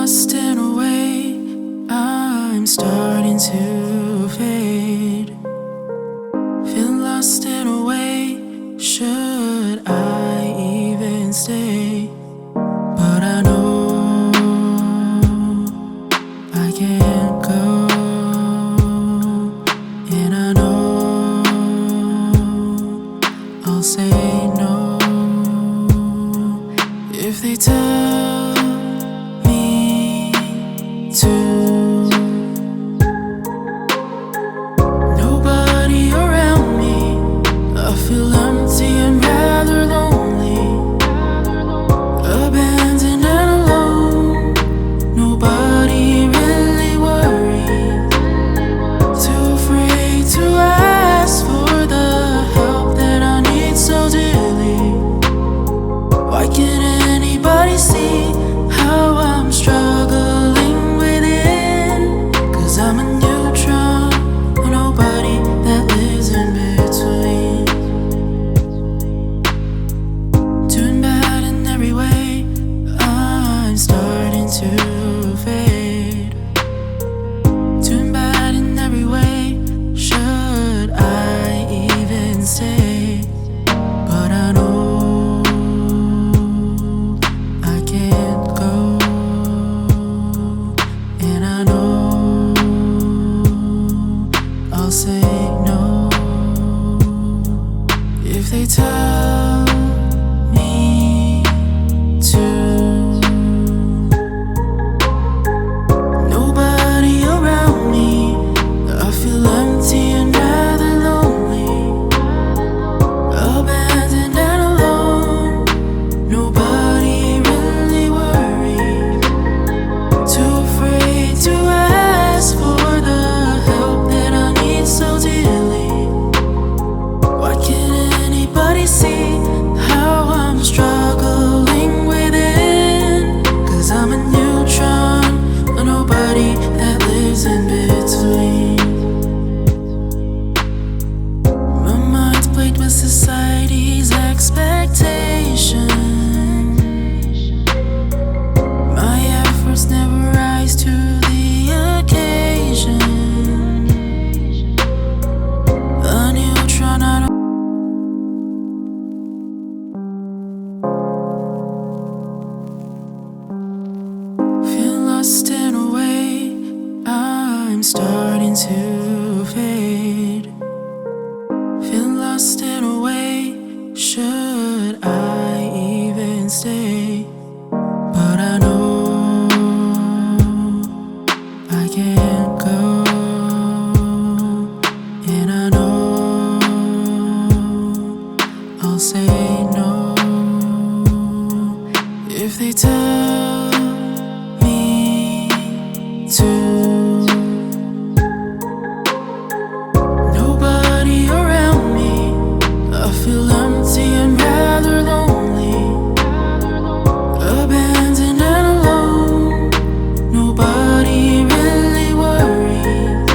lost in a way, I'm starting to fade. Feel lost in a way, should I even stay? But I know I can't go, and I know I'll say no if they tell me to. Nobody around me, I feel empty and rather lonely, abandoned and alone. Nobody really worries, too afraid to ask for the help that I need so dearly. Why can't anybody see how I'm struggling within? 'Cause I'm a neutron, a nobody that lives in between. Doing bad in every way, I'm starting to fade. Doing bad in every way, should I even say? But I know I can't go, and I know I'll say no if they tell me to. Nobody around me, I feel empty and rather lonely, abandoned and alone. Nobody really worries, too afraid to ask for the help that I need so dearly. Why can't anybody see how I'm struggling within? 'Cause I'm a neutron, a nobody that lives in between. My mind's plagued with society's expectations. My efforts never rise to the occasion. A neutron, I don't feel lost in a way, I'm starting to fade. Feel lost in a way, should I even stay? But I know I can't go, and I know I'll say no if they tell me to. Nobody around me, I feel empty and rather lonely, abandoned and alone. Nobody really worries,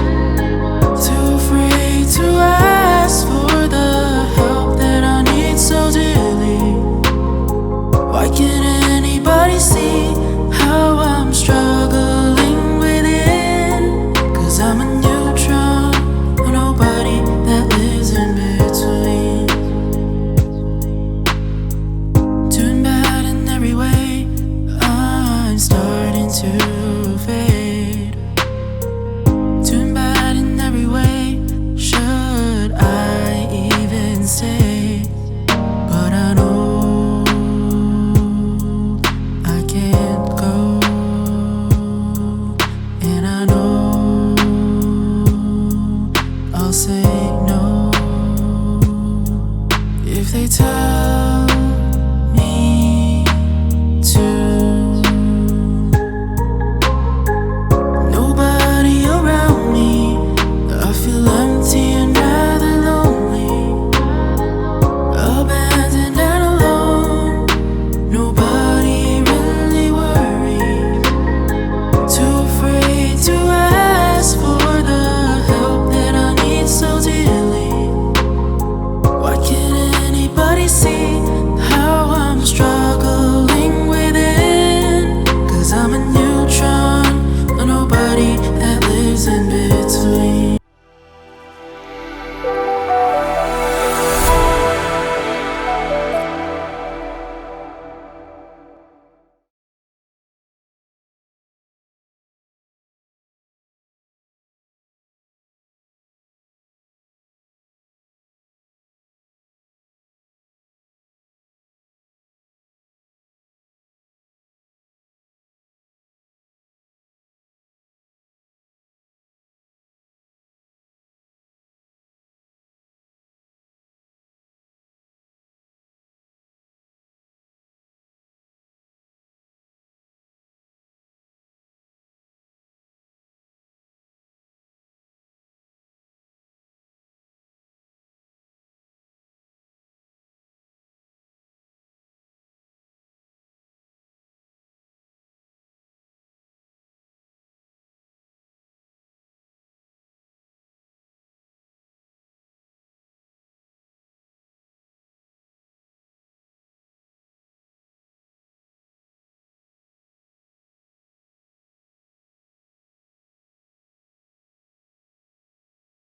too afraid to ask for the help that I need so dearly. Why can't anybody see how I'm struggling within? 'Cause I'm a neutron, a nobody that lives in between. Doing bad in every way, I'm starting to fade. Doing bad in every way, should I even say? But I know I can't go, and I know I'll say no if they tell